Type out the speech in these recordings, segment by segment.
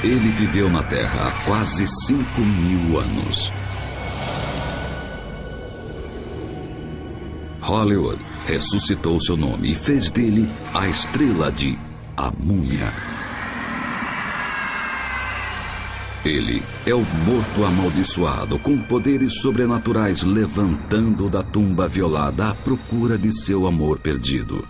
Ele viveu na Terra há quase 5.000 anos. Hollywood ressuscitou seu nome e fez dele a estrela de A Múmia. Ele é o morto amaldiçoado com poderes sobrenaturais levantando da tumba violada à procura de seu amor perdido.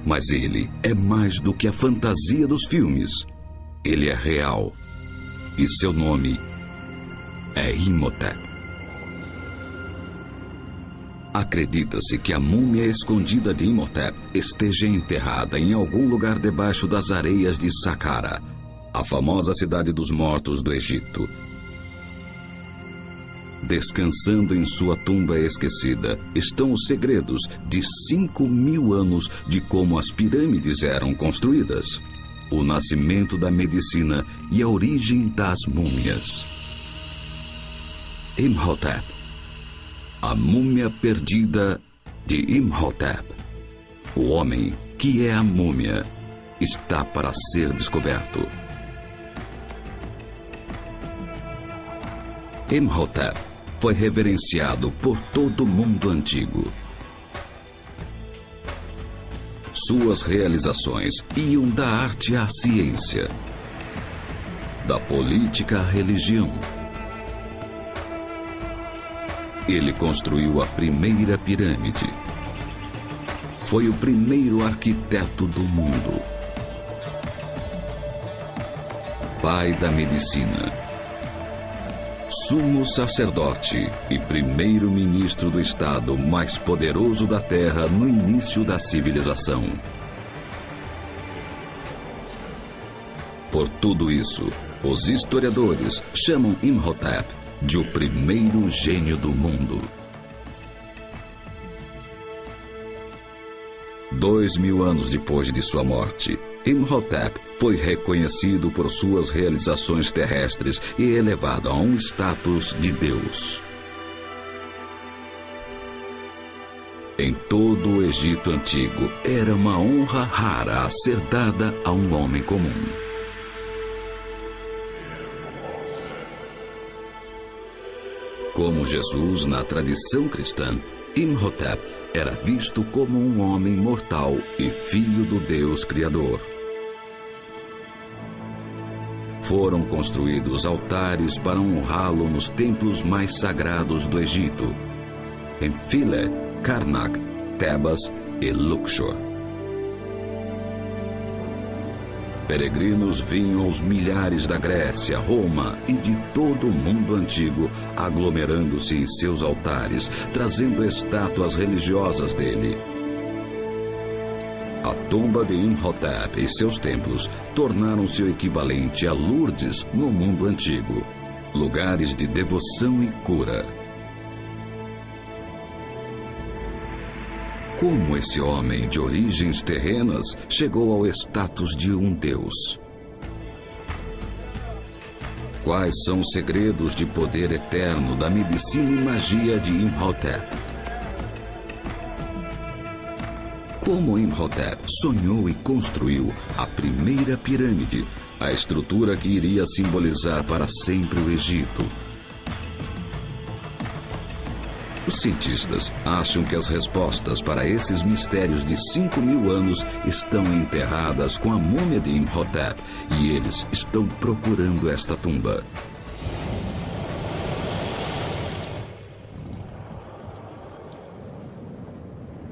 Mas ele é mais do que a fantasia dos filmes. Ele é real. E seu nome é Imhotep. Acredita-se que a múmia escondida de Imhotep esteja enterrada em algum lugar debaixo das areias de Saqqara, a famosa cidade dos mortos do Egito. Descansando em sua tumba esquecida estão os segredos de 5.000 anos de como as pirâmides eram construídas, o nascimento da medicina e a origem das múmias. Imhotep, a múmia perdida de Imhotep. O homem que é a múmia está para ser descoberto. Imhotep foi reverenciado por todo o mundo antigo. Suas realizações iam da arte à ciência, da política à religião. Ele construiu a primeira pirâmide. Foi o primeiro arquiteto do mundo. Pai da medicina. Sumo sacerdote e primeiro-ministro do estado mais poderoso da Terra no início da civilização. Por tudo isso, os historiadores chamam Imhotep de o primeiro gênio do mundo. 2.000 anos depois de sua morte, Imhotep foi reconhecido por suas realizações terrestres e elevado a um status de Deus. Em todo o Egito Antigo, era uma honra rara a ser dada a um homem comum. Como Jesus na tradição cristã, Imhotep era visto como um homem mortal e filho do Deus Criador. Foram construídos altares para honrá-lo nos templos mais sagrados do Egito, em Philae, Karnak, Tebas e Luxor. Peregrinos vinham aos milhares da Grécia, Roma e de todo o mundo antigo, aglomerando-se em seus altares, trazendo estátuas religiosas dele. A tumba de Imhotep e seus templos tornaram-se o equivalente a Lourdes no mundo antigo, lugares de devoção e cura. Como esse homem de origens terrenas chegou ao status de um deus? Quais são os segredos de poder eterno da medicina e magia de Imhotep? Como Imhotep sonhou e construiu a primeira pirâmide, a estrutura que iria simbolizar para sempre o Egito? Os cientistas acham que as respostas para esses mistérios de 5.000 anos estão enterradas com a múmia de Imhotep e eles estão procurando esta tumba.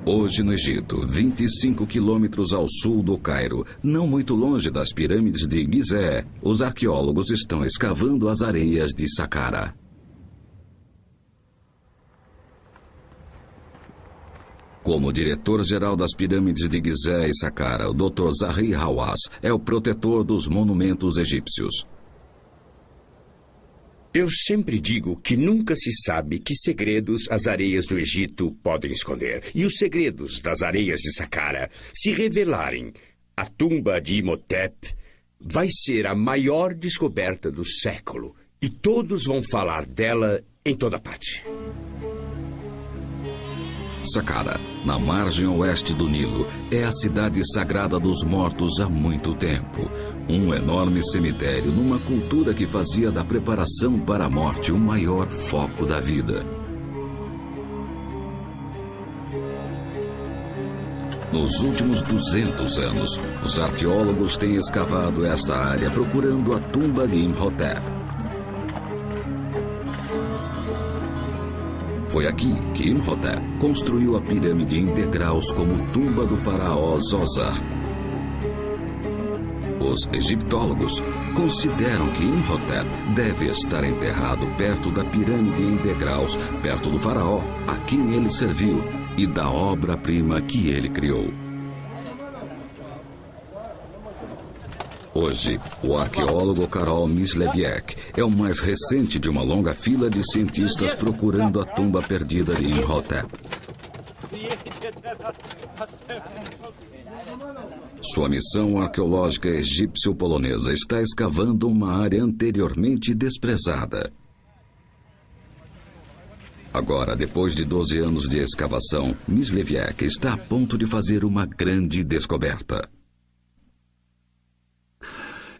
Hoje no Egito, 25 quilômetros ao sul do Cairo, não muito longe das pirâmides de Gizé, os arqueólogos estão escavando as areias de Saqqara. Como diretor-geral das pirâmides de Gizé e Saqqara, o Dr. Zahi Hawass é o protetor dos monumentos egípcios. Eu sempre digo que nunca se sabe que segredos as areias do Egito podem esconder. E os segredos das areias de Saqqara, se revelarem, a tumba de Imhotep vai ser a maior descoberta do século. E todos vão falar dela em toda parte. Saqqara, na margem oeste do Nilo, é a cidade sagrada dos mortos há muito tempo. Um enorme cemitério numa cultura que fazia da preparação para a morte o maior foco da vida. Nos últimos 200 anos, os arqueólogos têm escavado esta área procurando a tumba de Imhotep. Foi aqui que Imhotep construiu a pirâmide em degraus como tumba do faraó Zoser. Os egiptólogos consideram que Imhotep deve estar enterrado perto da pirâmide em degraus, perto do faraó a quem ele serviu e da obra-prima que ele criou. Hoje, o arqueólogo Karol Myslewiak é o mais recente de uma longa fila de cientistas procurando a tumba perdida de Imhotep. Sua missão arqueológica egípcio-polonesa está escavando uma área anteriormente desprezada. Agora, depois de 12 anos de escavação, Myslewiak está a ponto de fazer uma grande descoberta.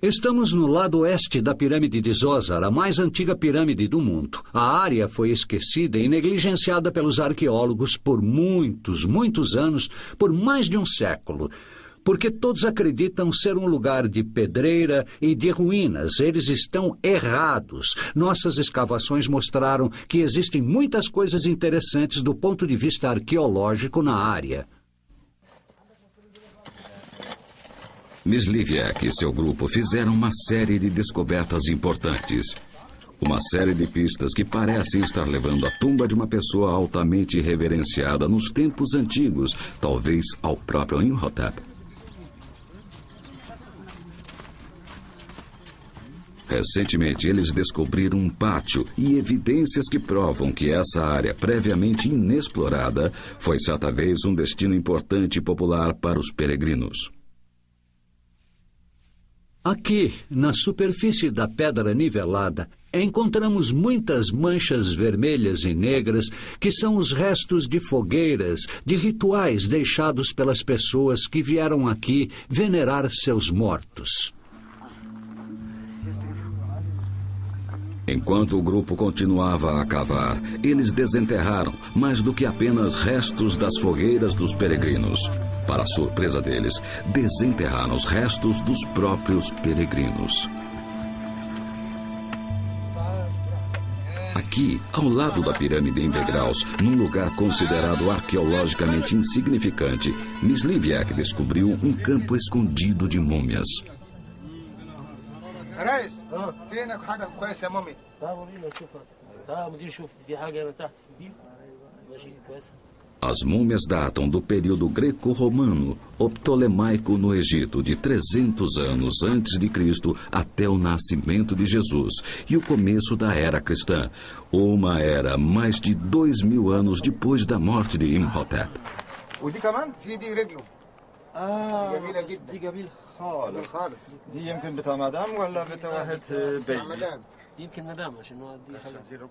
Estamos no lado oeste da pirâmide de Zoser, a mais antiga pirâmide do mundo. A área foi esquecida e negligenciada pelos arqueólogos por muitos anos, por mais de um século. Porque todos acreditam ser um lugar de pedreira e de ruínas. Eles estão errados. Nossas escavações mostraram que existem muitas coisas interessantes do ponto de vista arqueológico na área. Myslewiak e seu grupo fizeram uma série de descobertas importantes. Uma série de pistas que parecem estar levando à tumba de uma pessoa altamente reverenciada nos tempos antigos, talvez ao próprio Imhotep. Recentemente, eles descobriram um pátio e evidências que provam que essa área previamente inexplorada foi certa vez um destino importante e popular para os peregrinos. Aqui, na superfície da pedra nivelada, encontramos muitas manchas vermelhas e negras que são os restos de fogueiras, de rituais deixados pelas pessoas que vieram aqui venerar seus mortos. Enquanto o grupo continuava a cavar, eles desenterraram mais do que apenas restos das fogueiras dos peregrinos. Para a surpresa deles, desenterraram os restos dos próprios peregrinos. Aqui, ao lado da pirâmide em degraus, num lugar considerado arqueologicamente insignificante, Myslewiak descobriu um campo escondido de múmias. ريس فينك حاجه كويسه يا مامي تعالوا بينا نشوفها تعالوا مدير شوف في حاجه تحت في دي ماشي كويسه. As múmias datam do período greco-romano ou ptolemaico no Egito, de 300 anos antes de Cristo até o nascimento de Jesus e o começo da era cristã, uma era mais de 2000 anos depois da morte de Imhotep. ودي كمان في دي رجله جميله جدا دي جميل خالص خالص دي يمكن بتاع مدام ولا بتاع واحد بيبي؟ مدام يمكن مدام عشان هو دي حاجه.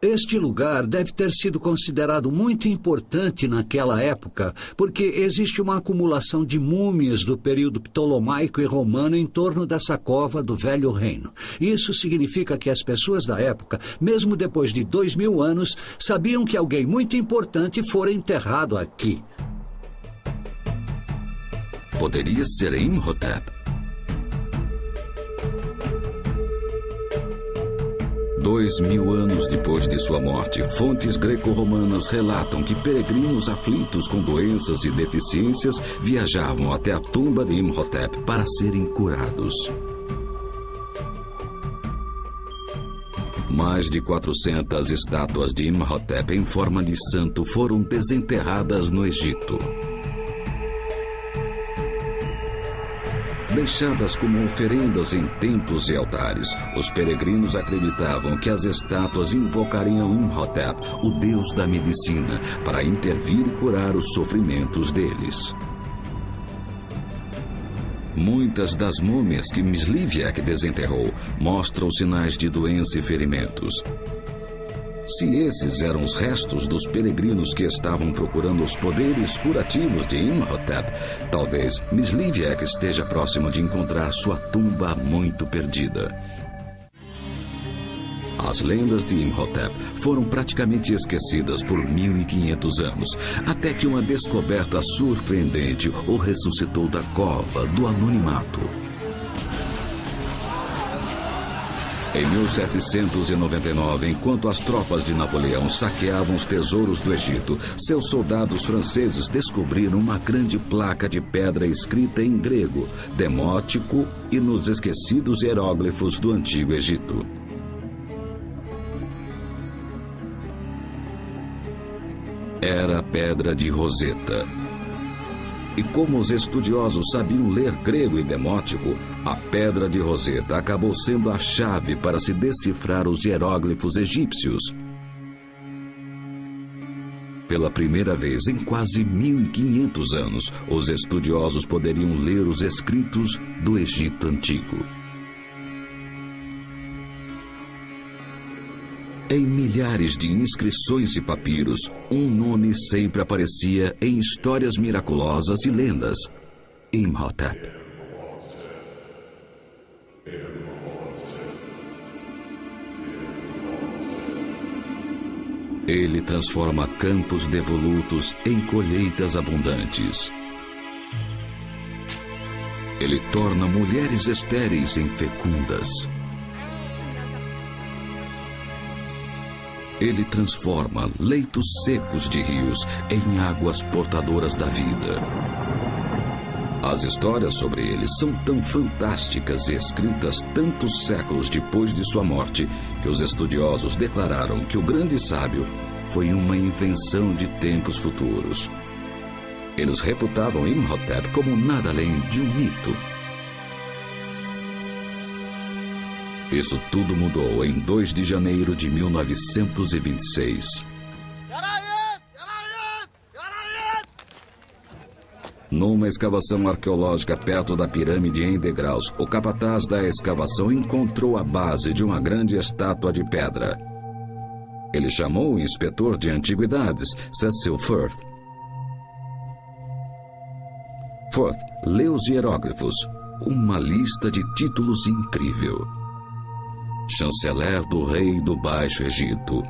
Este lugar deve ter sido considerado muito importante naquela época, porque existe uma acumulação de múmias do período ptolomaico e romano em torno dessa cova do Velho Reino. Isso significa que as pessoas da época, mesmo depois de 2000 anos, sabiam que alguém muito importante fora enterrado aqui. Poderia ser Imhotep. 2000 anos depois de sua morte, fontes greco-romanas relatam que peregrinos aflitos com doenças e deficiências viajavam até a tumba de Imhotep para serem curados. Mais de 400 estátuas de Imhotep em forma de santo foram desenterradas no Egito. Deixadas como oferendas em templos e altares, os peregrinos acreditavam que as estátuas invocariam Imhotep, o deus da medicina, para intervir e curar os sofrimentos deles. Muitas das múmias que Myslewiak desenterrou mostram sinais de doença e ferimentos. Se esses eram os restos dos peregrinos que estavam procurando os poderes curativos de Imhotep, talvez Msliwiec esteja próximo de encontrar sua tumba muito perdida. As lendas de Imhotep foram praticamente esquecidas por 1500 anos, até que uma descoberta surpreendente o ressuscitou da cova do anonimato. Em 1799, enquanto as tropas de Napoleão saqueavam os tesouros do Egito, seus soldados franceses descobriram uma grande placa de pedra escrita em grego, demótico e nos esquecidos hieróglifos do Antigo Egito. Era a Pedra de Roseta. E como os estudiosos sabiam ler grego e demótico, a Pedra de Roseta acabou sendo a chave para se decifrar os hieróglifos egípcios. Pela primeira vez em quase 1500 anos, os estudiosos poderiam ler os escritos do Egito Antigo. Em milhares de inscrições e papiros, um nome sempre aparecia em histórias miraculosas e lendas: Imhotep. Ele transforma campos devolutos em colheitas abundantes. Ele torna mulheres estéreis em fecundas. Ele transforma leitos secos de rios em águas portadoras da vida. As histórias sobre ele são tão fantásticas e escritas tantos séculos depois de sua morte que os estudiosos declararam que o grande sábio foi uma invenção de tempos futuros. Eles reputavam Imhotep como nada além de um mito. Isso tudo mudou em 2 de janeiro de 1926. Numa escavação arqueológica perto da pirâmide em degraus, o capataz da escavação encontrou a base de uma grande estátua de pedra. Ele chamou o inspetor de antiguidades, Cecil Firth. Firth leu os hieróglifos, uma lista de títulos incrível. Chanceler do rei do Baixo Egito,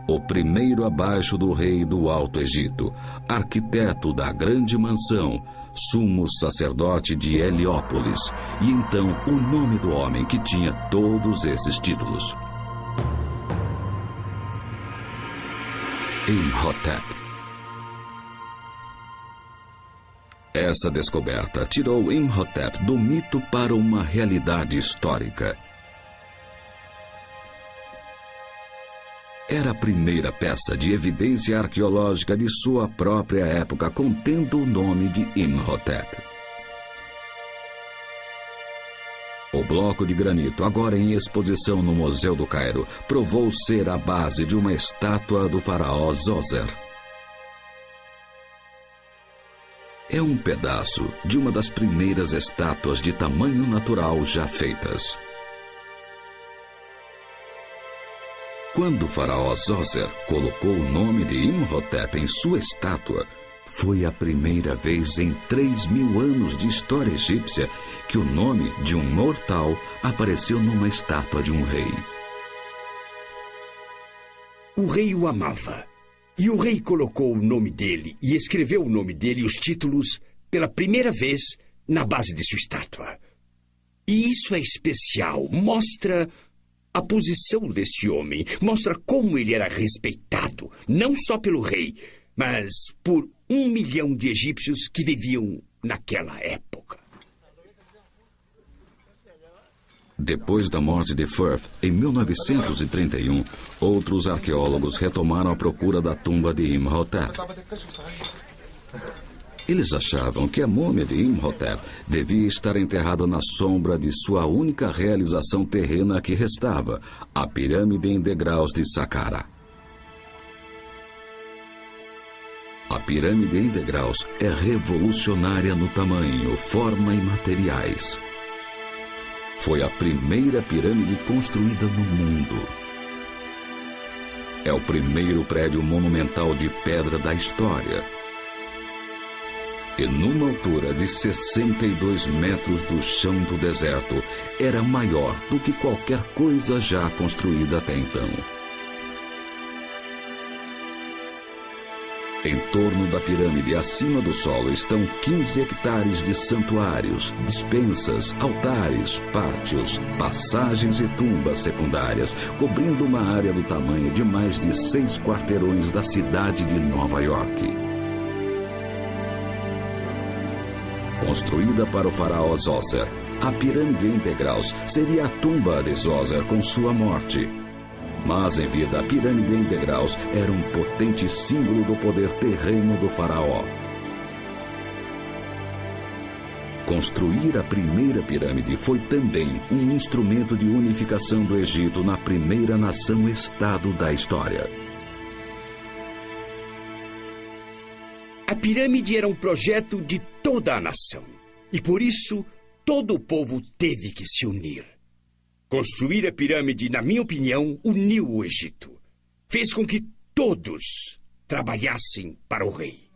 o primeiro abaixo do rei do Alto Egito, arquiteto da grande mansão, sumo sacerdote de Heliópolis, e então o nome do homem que tinha todos esses títulos: Imhotep. Essa descoberta tirou Imhotep do mito para uma realidade histórica. Era a primeira peça de evidência arqueológica de sua própria época contendo o nome de Imhotep. O bloco de granito, agora em exposição no Museu do Cairo, provou ser a base de uma estátua do faraó Zoser. É um pedaço de uma das primeiras estátuas de tamanho natural já feitas. Quando o faraó Zoser colocou o nome de Imhotep em sua estátua, foi a primeira vez em 3.000 anos de história egípcia que o nome de um mortal apareceu numa estátua de um rei. O rei o amava, e o rei colocou o nome dele e escreveu o nome dele e os títulos pela primeira vez na base de sua estátua. E isso é especial, mostra a posição desse homem, mostra como ele era respeitado, não só pelo rei, mas por 1 milhão de egípcios que viviam naquela época. Depois da morte de Firth, em 1931, outros arqueólogos retomaram a procura da tumba de Imhotep. Eles achavam que a múmia de Imhotep devia estar enterrada na sombra de sua única realização terrena que restava, a pirâmide em degraus de Saqqara. A pirâmide em degraus é revolucionária no tamanho, forma e materiais. Foi a primeira pirâmide construída no mundo. É o primeiro prédio monumental de pedra da história. E numa altura de 62 metros do chão do deserto, era maior do que qualquer coisa já construída até então. Em torno da pirâmide, acima do solo, estão 15 hectares de santuários, despensas, altares, pátios, passagens e tumbas secundárias, cobrindo uma área do tamanho de mais de 6 quarteirões da cidade de Nova York. Construída para o faraó Djoser, a pirâmide em degraus seria a tumba de Djoser com sua morte. Mas em vida, a pirâmide em degraus era um potente símbolo do poder terreno do faraó. Construir a primeira pirâmide foi também um instrumento de unificação do Egito na primeira nação-estado da história. A pirâmide era um projeto de toda a nação. E por isso, todo o povo teve que se unir. Construir a pirâmide, na minha opinião, uniu o Egito. Fez com que todos trabalhassem para o rei.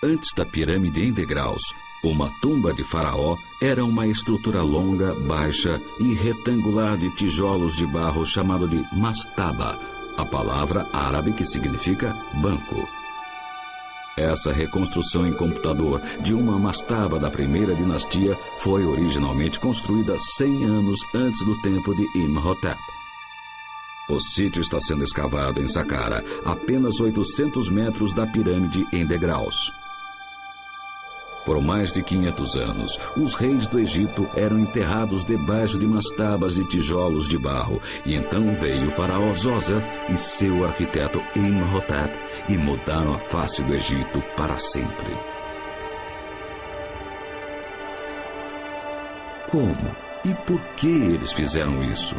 Antes da pirâmide em degraus, uma tumba de faraó era uma estrutura longa, baixa e retangular de tijolos de barro chamado de mastaba, a palavra árabe que significa banco. Essa reconstrução em computador de uma mastaba da primeira dinastia foi originalmente construída 100 anos antes do tempo de Imhotep. O sítio está sendo escavado em Saqqara, apenas 800 metros da pirâmide em degraus. Por mais de 500 anos, os reis do Egito eram enterrados debaixo de mastabas de tijolos de barro, e então veio o faraó Djoser e seu arquiteto Imhotep e mudaram a face do Egito para sempre. Como e por que eles fizeram isso?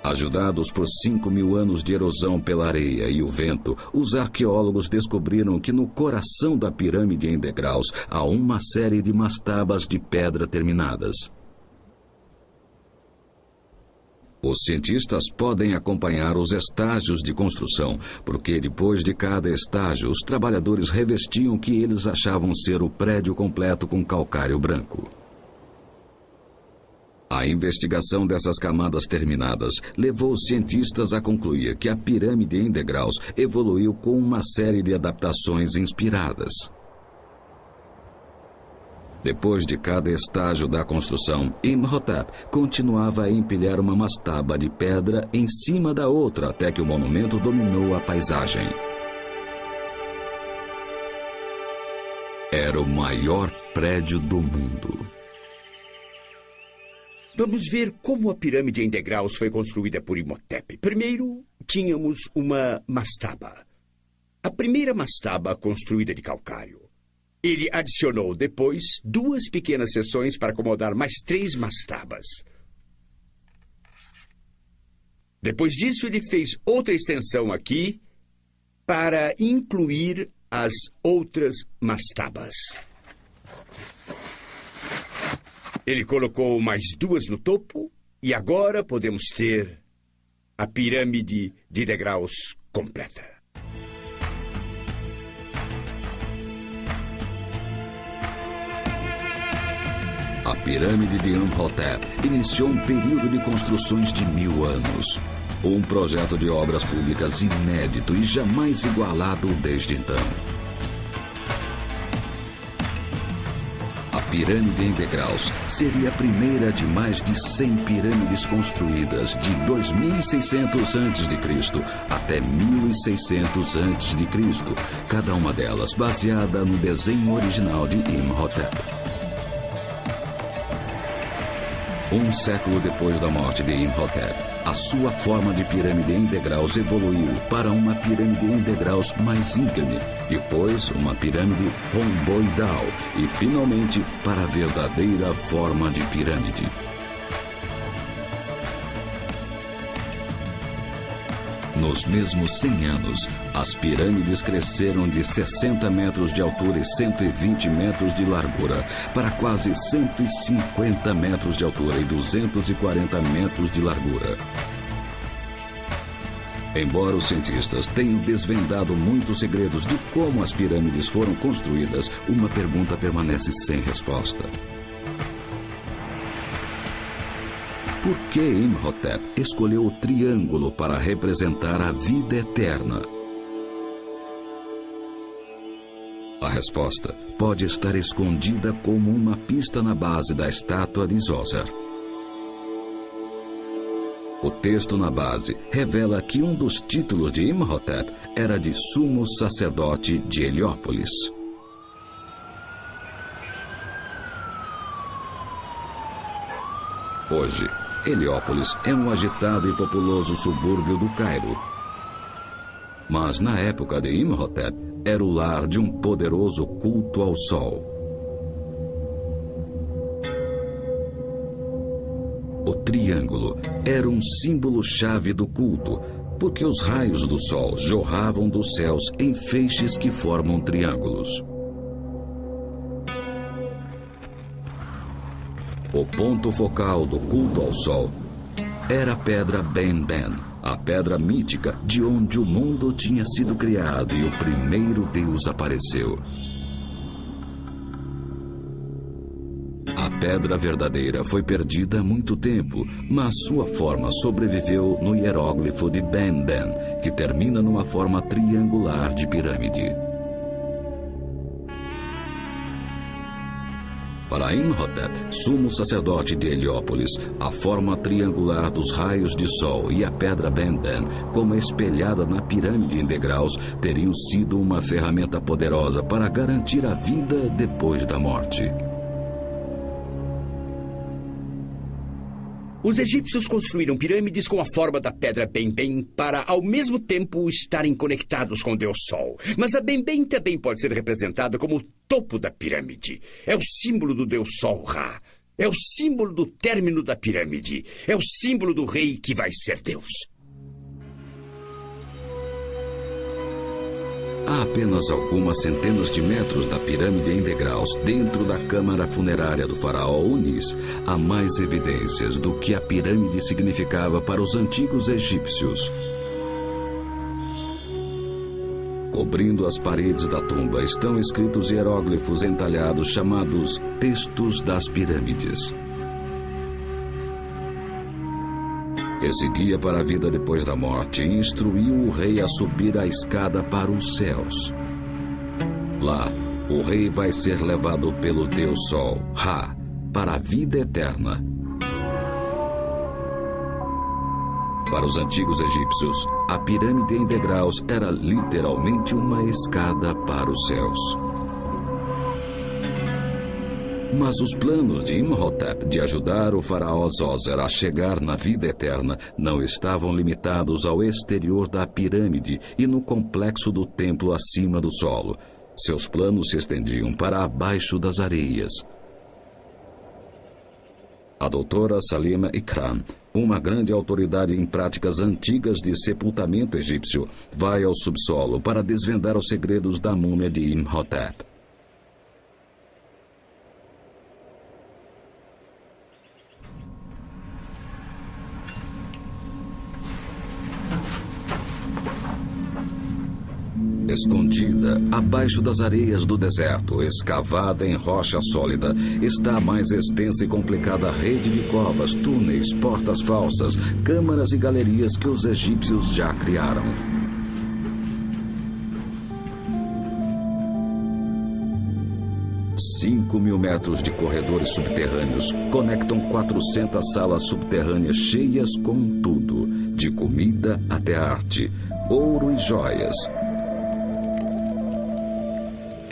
Ajudados por 5.000 anos de erosão pela areia e o vento, os arqueólogos descobriram que no coração da pirâmide em degraus há uma série de mastabas de pedra terminadas. Os cientistas podem acompanhar os estágios de construção, porque depois de cada estágio, os trabalhadores revestiam o que eles achavam ser o prédio completo com calcário branco. A investigação dessas camadas terminadas levou os cientistas a concluir que a pirâmide em degraus evoluiu com uma série de adaptações inspiradas. Depois de cada estágio da construção, Imhotep continuava a empilhar uma mastaba de pedra em cima da outra até que o monumento dominou a paisagem. Era o maior prédio do mundo. Vamos ver como a pirâmide em degraus foi construída por Imhotep. Primeiro, tínhamos uma mastaba. A primeira mastaba construída de calcário. Ele adicionou depois 2 pequenas seções para acomodar mais 3 mastabas. Depois disso, ele fez outra extensão aqui para incluir as outras mastabas. Ele colocou mais 2 no topo e agora podemos ter a pirâmide de degraus completa. A pirâmide de Imhotep iniciou um período de construções de 1000 anos. Um projeto de obras públicas inédito e jamais igualado desde então. A pirâmide em degraus seria a primeira de mais de 100 pirâmides construídas de 2600 a.C. até 1600 a.C., cada uma delas baseada no desenho original de Imhotep. Um século depois da morte de Imhotep, a sua forma de pirâmide em degraus evoluiu para uma pirâmide em degraus mais íngreme, depois uma pirâmide romboidal e, finalmente, para a verdadeira forma de pirâmide. Nos mesmos 100 anos, as pirâmides cresceram de 60 metros de altura e 120 metros de largura para quase 150 metros de altura e 240 metros de largura. Embora os cientistas tenham desvendado muitos segredos de como as pirâmides foram construídas, uma pergunta permanece sem resposta. Por que Imhotep escolheu o triângulo para representar a vida eterna? A resposta pode estar escondida como uma pista na base da estátua de Djoser. O texto na base revela que um dos títulos de Imhotep era de sumo sacerdote de Heliópolis. Hoje, Heliópolis é um agitado e populoso subúrbio do Cairo. Mas na época de Imhotep, era o lar de um poderoso culto ao sol. O triângulo era um símbolo-chave do culto, porque os raios do sol jorravam dos céus em feixes que formam triângulos. O ponto focal do culto ao sol era a pedra Ben-Ben, a pedra mítica de onde o mundo tinha sido criado e o primeiro Deus apareceu. A pedra verdadeira foi perdida há muito tempo, mas sua forma sobreviveu no hieróglifo de Ben-Ben, que termina numa forma triangular de pirâmide. Para Imhotep, sumo sacerdote de Heliópolis, a forma triangular dos raios de sol e a pedra Ben-Ben, como espelhada na pirâmide em degraus, teriam sido uma ferramenta poderosa para garantir a vida depois da morte. Os egípcios construíram pirâmides com a forma da pedra Ben-Ben para, ao mesmo tempo, estarem conectados com o Deus Sol. Mas a Ben-Ben também pode ser representada como o topo da pirâmide. É o símbolo do Deus Sol, Ra. É o símbolo do término da pirâmide. É o símbolo do rei que vai ser Deus. A apenas algumas centenas de metros da pirâmide em degraus, dentro da câmara funerária do faraó Unis, há mais evidências do que a pirâmide significava para os antigos egípcios. Cobrindo as paredes da tumba estão escritos hieróglifos entalhados chamados Textos das Pirâmides. Esse guia para a vida depois da morte instruiu o rei a subir a escada para os céus. Lá, o rei vai ser levado pelo Deus Sol, Ra, para a vida eterna. Para os antigos egípcios, a pirâmide em degraus era literalmente uma escada para os céus. Mas os planos de Imhotep de ajudar o faraó Djoser a chegar na vida eterna não estavam limitados ao exterior da pirâmide e no complexo do templo acima do solo. Seus planos se estendiam para abaixo das areias. A doutora Salima Ikram, uma grande autoridade em práticas antigas de sepultamento egípcio, vai ao subsolo para desvendar os segredos da múmia de Imhotep. Escondida abaixo das areias do deserto, escavada em rocha sólida, está a mais extensa e complicada rede de covas, túneis, portas falsas, câmaras e galerias que os egípcios já criaram. Cinco 5.000 metros de corredores subterrâneos conectam 400 salas subterrâneas cheias com tudo, de comida até arte, ouro e joias.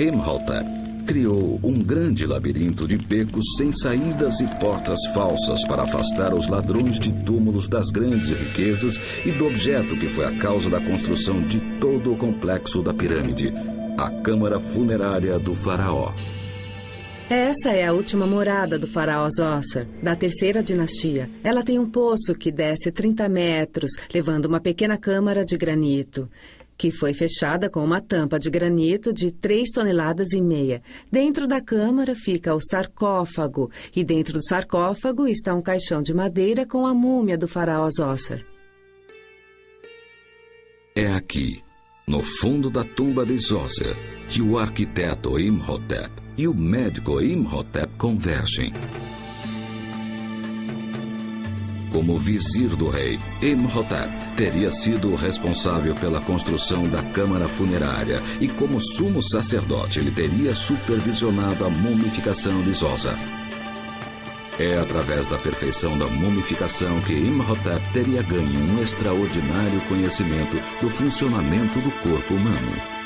Imhotep criou um grande labirinto de becos sem saídas e portas falsas para afastar os ladrões de túmulos das grandes riquezas e do objeto que foi a causa da construção de todo o complexo da pirâmide, a câmara funerária do faraó. Essa é a última morada do faraó Djoser, da terceira dinastia. Ela tem um poço que desce 30 metros, levando uma pequena câmara de granito, que foi fechada com uma tampa de granito de 3,5 toneladas. Dentro da câmara fica o sarcófago, e dentro do sarcófago está um caixão de madeira com a múmia do faraó Djoser. É aqui, no fundo da tumba de Djoser, que o arquiteto Imhotep e o médico Imhotep convergem. Como vizir do rei, Imhotep teria sido o responsável pela construção da câmara funerária e, como sumo sacerdote, ele teria supervisionado a mumificação de Djoser. É através da perfeição da mumificação que Imhotep teria ganho um extraordinário conhecimento do funcionamento do corpo humano.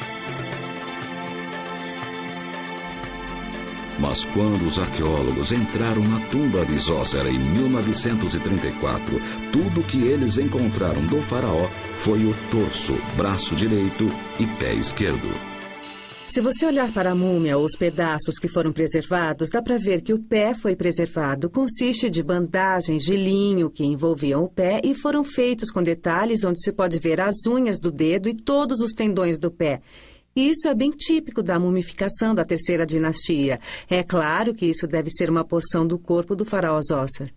Mas quando os arqueólogos entraram na tumba de Djoser em 1934, tudo que eles encontraram do faraó foi o torso, braço direito e pé esquerdo. Se você olhar para a múmia ou os pedaços que foram preservados, dá para ver que o pé foi preservado. Consiste de bandagens de linho que envolviam o pé e foram feitos com detalhes onde se pode ver as unhas do dedo e todos os tendões do pé. Isso é bem típico da mumificação da terceira dinastia. É claro que isso deve ser uma porção do corpo do faraó Djoser.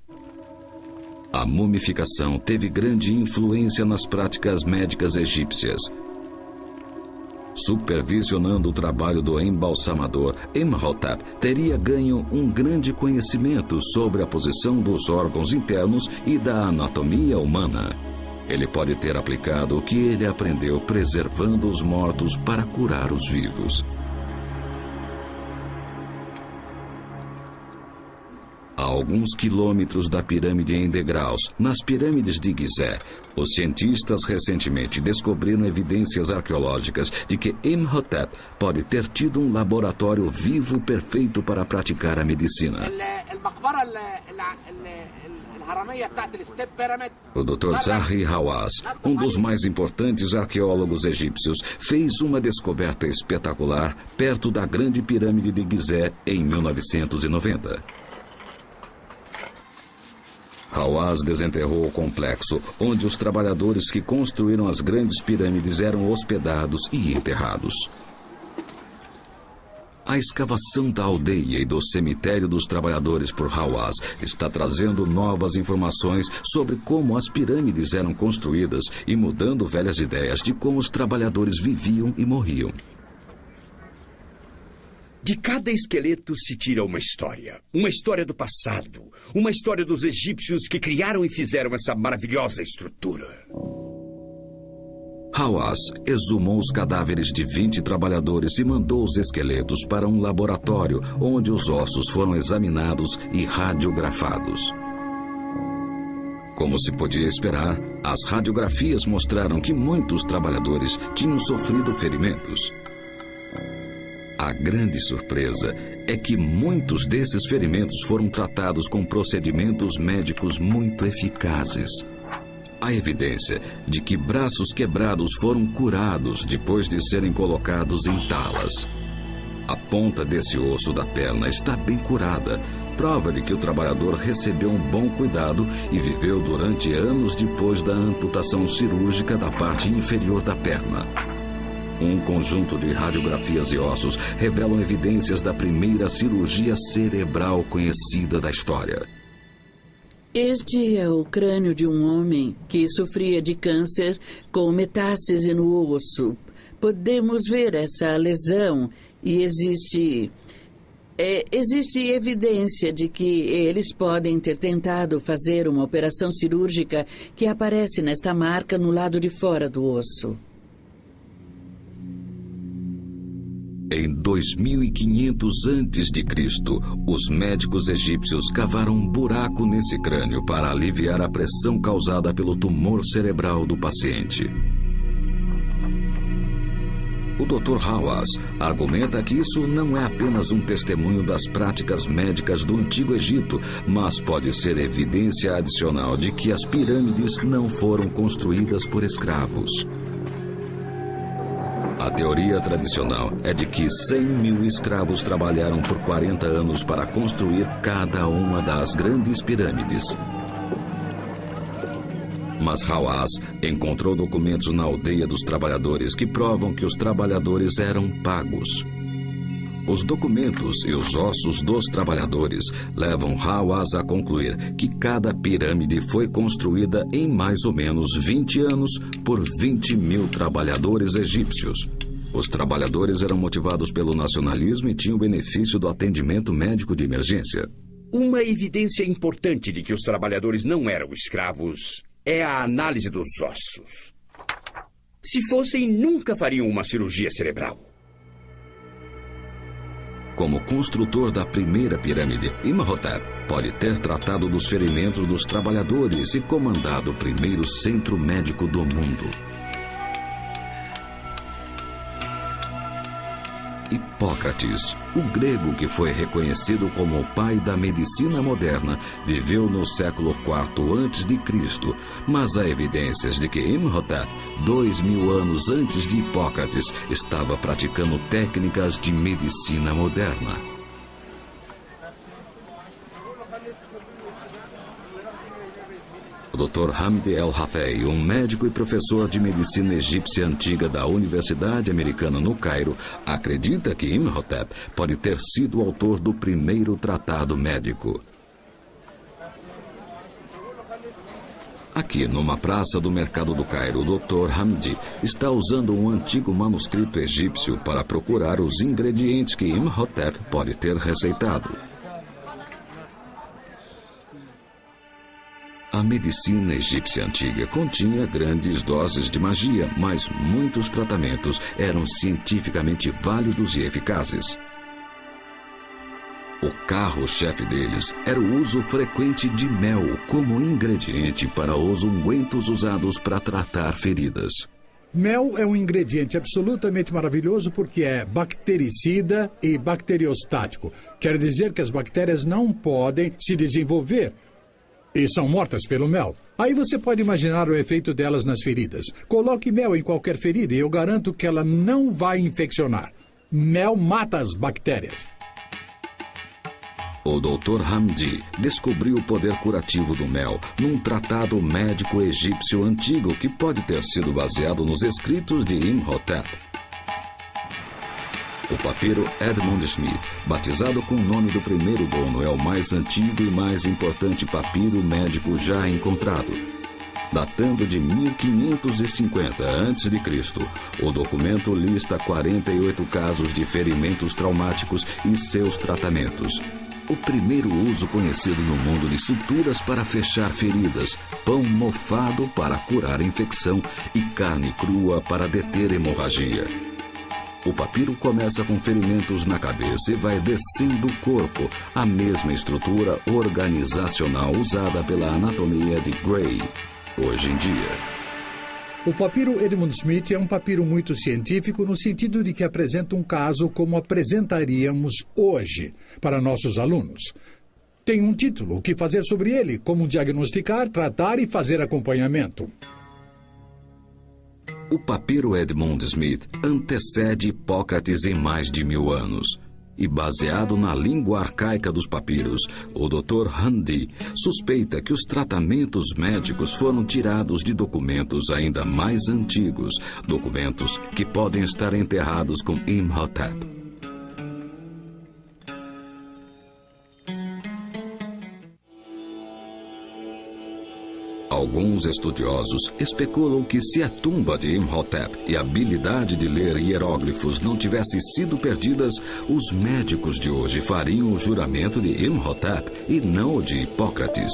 A mumificação teve grande influência nas práticas médicas egípcias. Supervisionando o trabalho do embalsamador, Imhotep teria ganho um grande conhecimento sobre a posição dos órgãos internos e da anatomia humana. Ele pode ter aplicado o que ele aprendeu preservando os mortos para curar os vivos. A alguns quilômetros da pirâmide em degraus, nas pirâmides de Gizé, os cientistas recentemente descobriram evidências arqueológicas de que Imhotep pode ter tido um laboratório vivo perfeito para praticar a medicina. O Dr. Zahi Hawass, um dos mais importantes arqueólogos egípcios, fez uma descoberta espetacular perto da Grande Pirâmide de Gizé em 1990. Hawass desenterrou o complexo onde os trabalhadores que construíram as grandes pirâmides eram hospedados e enterrados. A escavação da aldeia e do cemitério dos trabalhadores por Hawass está trazendo novas informações sobre como as pirâmides eram construídas e mudando velhas ideias de como os trabalhadores viviam e morriam. De cada esqueleto se tira uma história do passado, uma história dos egípcios que criaram e fizeram essa maravilhosa estrutura. Hawass exumou os cadáveres de 20 trabalhadores e mandou os esqueletos para um laboratório onde os ossos foram examinados e radiografados. Como se podia esperar, as radiografias mostraram que muitos trabalhadores tinham sofrido ferimentos. A grande surpresa é que muitos desses ferimentos foram tratados com procedimentos médicos muito eficazes. Há evidência de que braços quebrados foram curados depois de serem colocados em talas. A ponta desse osso da perna está bem curada, prova de que o trabalhador recebeu um bom cuidado e viveu durante anos depois da amputação cirúrgica da parte inferior da perna. Um conjunto de radiografias e ossos revelam evidências da primeira cirurgia cerebral conhecida da história. Este é o crânio de um homem que sofria de câncer com metástase no osso. Podemos ver essa lesão e existe evidência de que eles podem ter tentado fazer uma operação cirúrgica que aparece nesta marca no lado de fora do osso. Em 2500 a.C., os médicos egípcios cavaram um buraco nesse crânio para aliviar a pressão causada pelo tumor cerebral do paciente. O Dr. Hawass argumenta que isso não é apenas um testemunho das práticas médicas do Antigo Egito, mas pode ser evidência adicional de que as pirâmides não foram construídas por escravos. A teoria tradicional é de que 100 mil escravos trabalharam por 40 anos para construir cada uma das grandes pirâmides. Mas Hawass encontrou documentos na aldeia dos trabalhadores que provam que os trabalhadores eram pagos. Os documentos e os ossos dos trabalhadores levam Hawass a concluir que cada pirâmide foi construída em mais ou menos 20 anos por 20 mil trabalhadores egípcios. Os trabalhadores eram motivados pelo nacionalismo e tinham o benefício do atendimento médico de emergência. Uma evidência importante de que os trabalhadores não eram escravos é a análise dos ossos. Se fossem, nunca fariam uma cirurgia cerebral. Como construtor da primeira pirâmide, Imhotep pode ter tratado dos ferimentos dos trabalhadores e comandado o primeiro centro médico do mundo. Hipócrates, o grego que foi reconhecido como o pai da medicina moderna, viveu no século IV a.C., mas há evidências de que Imhotep, 2000 anos antes de Hipócrates, estava praticando técnicas de medicina moderna. O Dr. Hamdi El-Hafey, um médico e professor de medicina egípcia antiga da Universidade Americana no Cairo, acredita que Imhotep pode ter sido o autor do primeiro tratado médico. Aqui, numa praça do mercado do Cairo, o Dr. Hamdi está usando um antigo manuscrito egípcio para procurar os ingredientes que Imhotep pode ter receitado. A medicina egípcia antiga continha grandes doses de magia, mas muitos tratamentos eram cientificamente válidos e eficazes. O carro-chefe deles era o uso frequente de mel como ingrediente para os ungüentos usados para tratar feridas. Mel é um ingrediente absolutamente maravilhoso porque é bactericida e bacteriostático. Quer dizer que as bactérias não podem se desenvolver e são mortas pelo mel. Aí você pode imaginar o efeito delas nas feridas. Coloque mel em qualquer ferida e eu garanto que ela não vai infeccionar. Mel mata as bactérias. O Dr. Hamdi descobriu o poder curativo do mel num tratado médico egípcio antigo que pode ter sido baseado nos escritos de Imhotep. O papiro Edmund Smith, batizado com o nome do primeiro dono, é o mais antigo e mais importante papiro médico já encontrado. Datando de 1550 a.C., o documento lista 48 casos de ferimentos traumáticos e seus tratamentos. O primeiro uso conhecido no mundo de suturas para fechar feridas, pão mofado para curar infecção e carne crua para deter hemorragia. O papiro começa com ferimentos na cabeça e vai descendo o corpo, a mesma estrutura organizacional usada pela anatomia de Gray, hoje em dia. O papiro Edmund Smith é um papiro muito científico no sentido de que apresenta um caso como apresentaríamos hoje para nossos alunos. Tem um título, o que fazer sobre ele, como diagnosticar, tratar e fazer acompanhamento. O papiro Edmund Smith antecede Hipócrates em mais de 1000 anos. E baseado na língua arcaica dos papiros, o Dr. Hamdi suspeita que os tratamentos médicos foram tirados de documentos ainda mais antigos, documentos que podem estar enterrados com Imhotep. Alguns estudiosos especulam que se a tumba de Imhotep e a habilidade de ler hieróglifos não tivessem sido perdidas, os médicos de hoje fariam o juramento de Imhotep e não o de Hipócrates.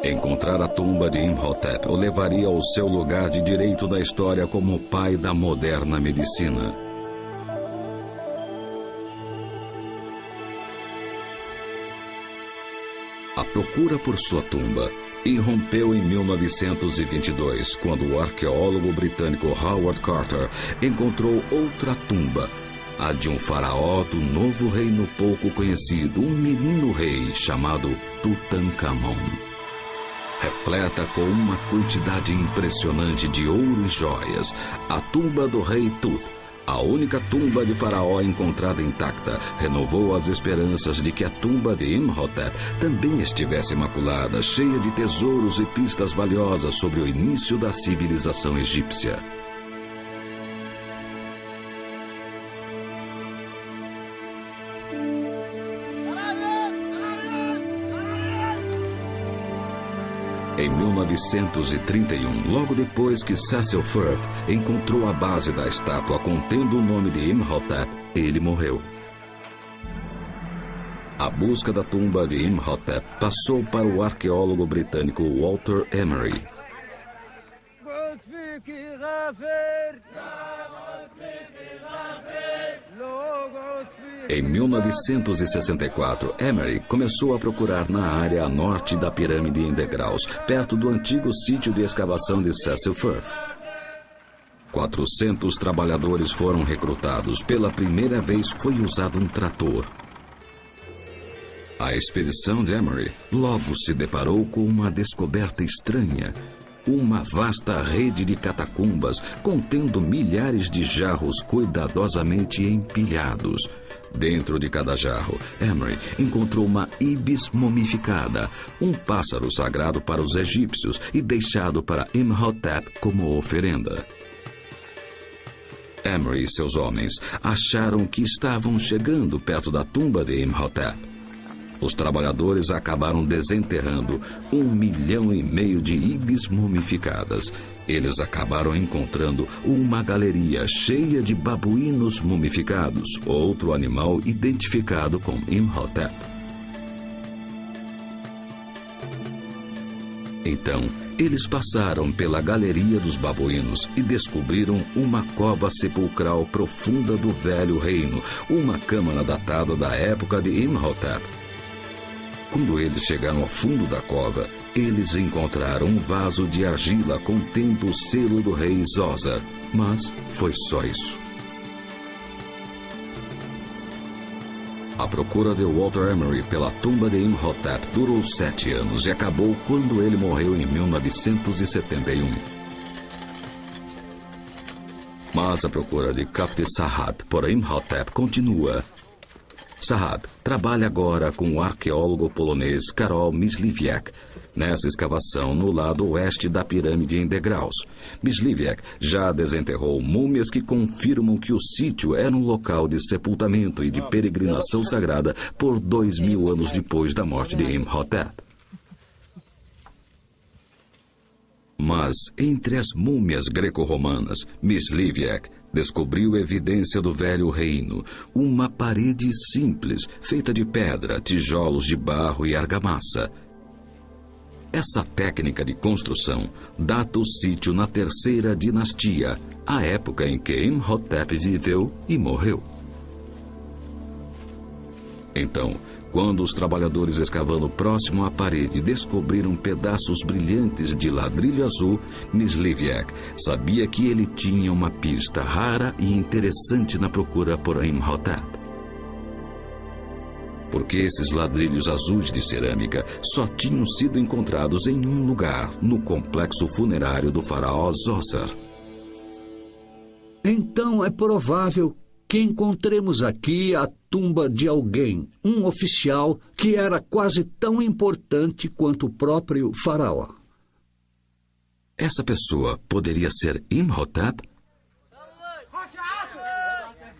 Encontrar a tumba de Imhotep o levaria ao seu lugar de direito da história como o pai da moderna medicina. A procura por sua tumba irrompeu em 1922, quando o arqueólogo britânico Howard Carter encontrou outra tumba, a de um faraó do novo reino pouco conhecido, um menino rei chamado Tutankhamon. repleta com uma quantidade impressionante de ouro e joias, a tumba do rei Tut, a única tumba de Faraó encontrada intacta, renovou as esperanças de que a tumba de Imhotep também estivesse imaculada, cheia de tesouros e pistas valiosas sobre o início da civilização egípcia. Em 1931, logo depois que Cecil Firth encontrou a base da estátua contendo o nome de Imhotep, ele morreu. A busca da tumba de Imhotep passou para o arqueólogo britânico Walter Emery. Em 1964, Emery começou a procurar na área a norte da pirâmide em degraus, perto do antigo sítio de escavação de Cecil Firth. 400 trabalhadores foram recrutados. Pela primeira vez foi usado um trator. A expedição de Emery logo se deparou com uma descoberta estranha. Uma vasta rede de catacumbas contendo milhares de jarros cuidadosamente empilhados. Dentro de cada jarro, Emery encontrou uma ibis mumificada, um pássaro sagrado para os egípcios e deixado para Imhotep como oferenda. Emery e seus homens acharam que estavam chegando perto da tumba de Imhotep. Os trabalhadores acabaram desenterrando 1,5 milhão de ibis mumificadas. Eles acabaram encontrando uma galeria cheia de babuínos mumificados, outro animal identificado com Imhotep. Então, eles passaram pela galeria dos babuínos e descobriram uma cova sepulcral profunda do Velho Reino, uma câmara datada da época de Imhotep. Quando eles chegaram ao fundo da cova, eles encontraram um vaso de argila contendo o selo do rei Zoser, mas foi só isso. A procura de Walter Emery pela tumba de Imhotep durou 7 anos e acabou quando ele morreu em 1971. Mas a procura de Kafti Sahat por Imhotep continua. Sahat trabalha agora com o arqueólogo polonês Karol Myśliwiak nessa escavação no lado oeste da pirâmide em degraus. Myśliwiak já desenterrou múmias que confirmam que o sítio era um local de sepultamento e de peregrinação sagrada por 2000 anos depois da morte de Imhotep. Mas entre as múmias greco-romanas, Myśliwiak descobriu evidência do Velho Reino, uma parede simples, feita de pedra, tijolos de barro e argamassa. Essa técnica de construção data o sítio na 3ª dinastia, a época em que Imhotep viveu e morreu. Então, quando os trabalhadores escavando próximo à parede descobriram pedaços brilhantes de ladrilho azul, Myśliwiak sabia que ele tinha uma pista rara e interessante na procura por Imhotep. Porque esses ladrilhos azuis de cerâmica só tinham sido encontrados em um lugar, no complexo funerário do faraó Zoser. Então é provável que encontremos aqui a tumba de alguém, um oficial que era quase tão importante quanto o próprio faraó. Essa pessoa poderia ser Imhotep?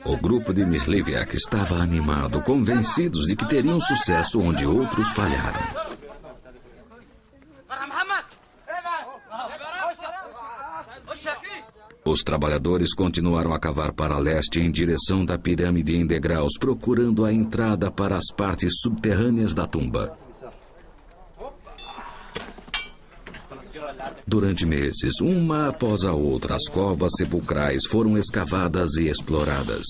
O grupo de Myśliwiak estava animado, convencidos de que teriam sucesso onde outros falharam. Os trabalhadores continuaram a cavar para leste em direção da pirâmide em degraus, procurando a entrada para as partes subterrâneas da tumba. Durante meses, uma após a outra, as covas sepulcrais foram escavadas e exploradas.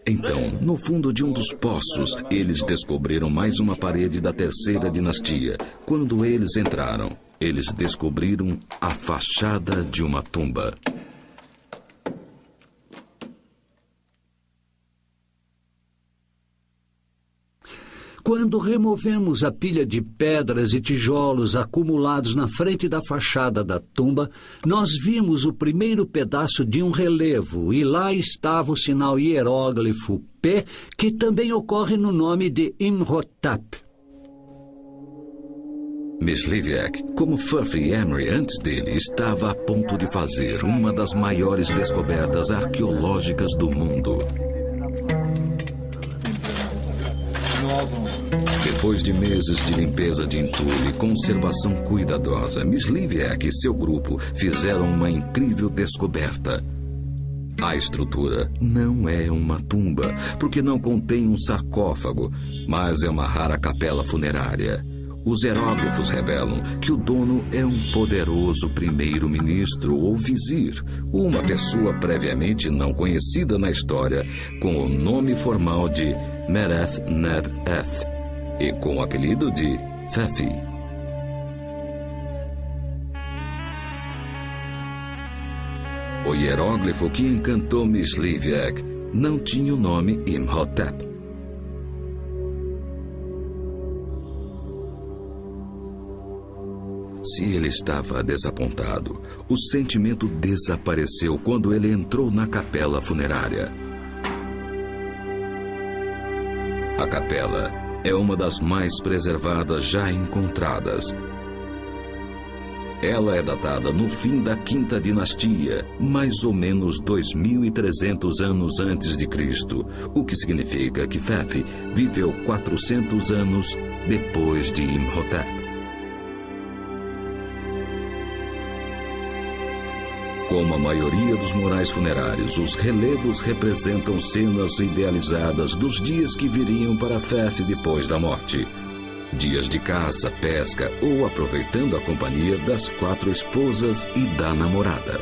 Então, no fundo de um dos poços, eles descobriram mais uma parede da 3ª dinastia. Quando eles entraram, eles descobriram a fachada de uma tumba. Quando removemos a pilha de pedras e tijolos acumulados na frente da fachada da tumba, nós vimos o primeiro pedaço de um relevo e lá estava o sinal hieróglifo P, que também ocorre no nome de Imhotep. Michlivjek, como Pfaff e Emery antes dele, estava a ponto de fazer uma das maiores descobertas arqueológicas do mundo. Depois de meses de limpeza de entulho e conservação cuidadosa, Michlivjek e seu grupo fizeram uma incrível descoberta. A estrutura não é uma tumba, porque não contém um sarcófago, mas é uma rara capela funerária. Os hieróglifos revelam que o dono é um poderoso primeiro-ministro ou vizir, uma pessoa previamente não conhecida na história, com o nome formal de Mereth-neb-eth e com o apelido de Pfaff. O hieróglifo que encantou Michlivjek não tinha o nome Imhotep. Se ele estava desapontado, o sentimento desapareceu quando ele entrou na capela funerária. A capela é uma das mais preservadas já encontradas. Ela é datada no fim da Quinta Dinastia, mais ou menos 2.300 anos antes de Cristo, o que significa que Pfaff viveu 400 anos depois de Imhotep. Como a maioria dos murais funerários, os relevos representam cenas idealizadas dos dias que viriam para Pfaff depois da morte. Dias de caça, pesca ou aproveitando a companhia das 4 esposas e da namorada.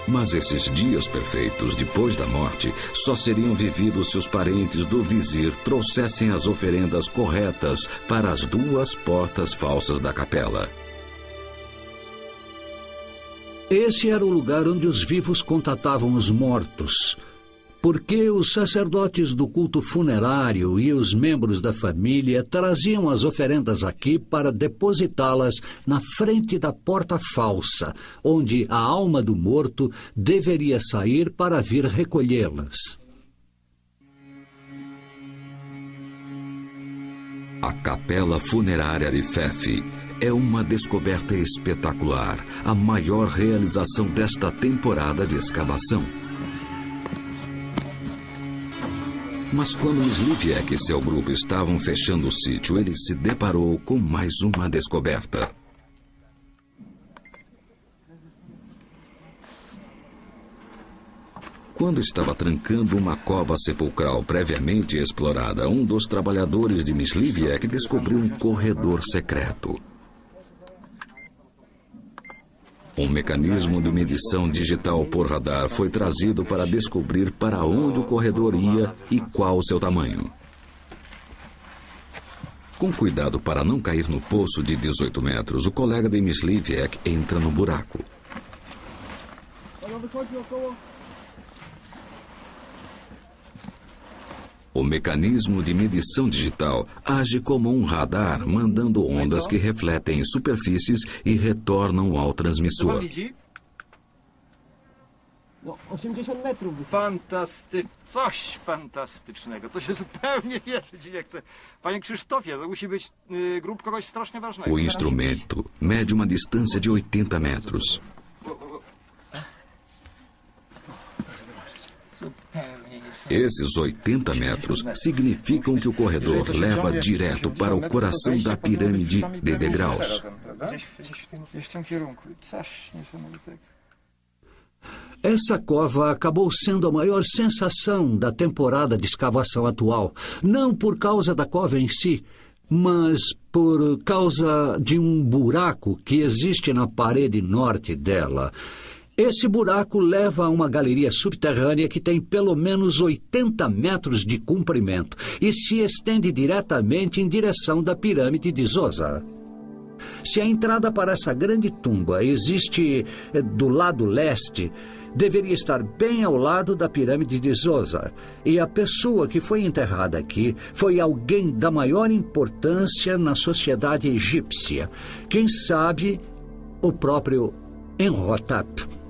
Mas esses dias perfeitos depois da morte só seriam vividos se os parentes do vizir trouxessem as oferendas corretas para as 2 portas falsas da capela. Esse era o lugar onde os vivos contatavam os mortos, porque os sacerdotes do culto funerário e os membros da família traziam as oferendas aqui para depositá-las na frente da porta falsa, onde a alma do morto deveria sair para vir recolhê-las. A capela funerária de Pfaff é uma descoberta espetacular, a maior realização desta temporada de escavação. Mas quando Michlivjek e seu grupo estavam fechando o sítio, ele se deparou com mais uma descoberta. Quando estava trancando uma cova sepulcral previamente explorada, um dos trabalhadores de Michlivjek descobriu um corredor secreto. Um mecanismo de medição digital por radar foi trazido para descobrir para onde o corredor ia e qual o seu tamanho. Com cuidado para não cair no poço de 18 metros, o colega de Michlivjek entra no buraco. O mecanismo de medição digital age como um radar, mandando ondas que refletem em superfícies e retornam ao transmissor. No, 80 metrów. Coś fantastycznego. To się zupełnie wierzyć nie chce. Panie Krzysztofie, to musi być grup kogoś strasznie ważnego. O instrumento mede uma distância de 80 metros. Esses 80 metros significam que o corredor leva direto para o coração da pirâmide de degraus. Essa cova acabou sendo a maior sensação da temporada de escavação atual, não por causa da cova em si, mas por causa de um buraco que existe na parede norte dela. Esse buraco leva a uma galeria subterrânea que tem pelo menos 80 metros de comprimento e se estende diretamente em direção da pirâmide de Zoser. Se a entrada para essa grande tumba existe do lado leste, deveria estar bem ao lado da pirâmide de Zoser. E a pessoa que foi enterrada aqui foi alguém da maior importância na sociedade egípcia. Quem sabe, o próprio Imhotep.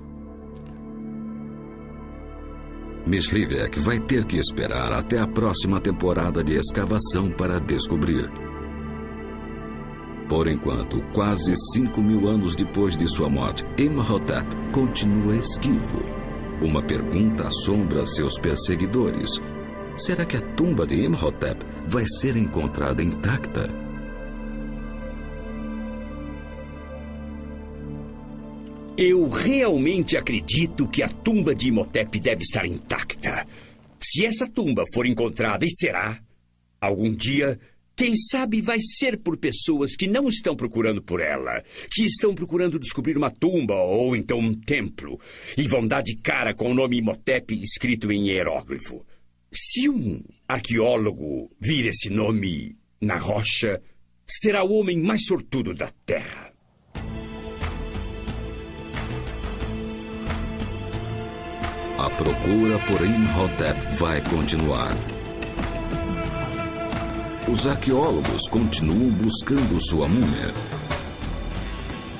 Miss Livek vai ter que esperar até a próxima temporada de escavação para descobrir. Por enquanto, quase 5.000 anos depois de sua morte, Imhotep continua esquivo. Uma pergunta assombra seus perseguidores. Será que a tumba de Imhotep vai ser encontrada intacta? Eu realmente acredito que a tumba de Imhotep deve estar intacta. Se essa tumba for encontrada, e será, algum dia, quem sabe vai ser por pessoas que não estão procurando por ela, que estão procurando descobrir uma tumba ou então um templo, e vão dar de cara com o nome Imhotep escrito em hieróglifo. Se um arqueólogo vir esse nome na rocha, será o homem mais sortudo da Terra. A procura por Imhotep vai continuar. Os arqueólogos continuam buscando sua múmia.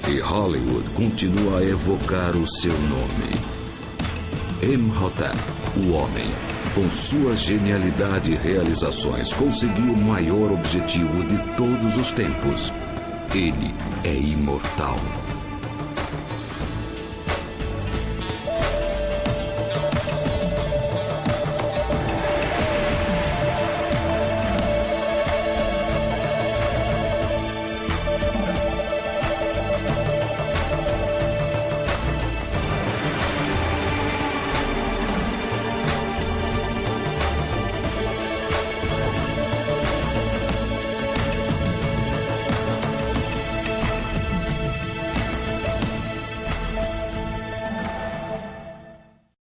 E Hollywood continua a evocar o seu nome. Imhotep, o homem, com sua genialidade e realizações, conseguiu o maior objetivo de todos os tempos. Ele é imortal.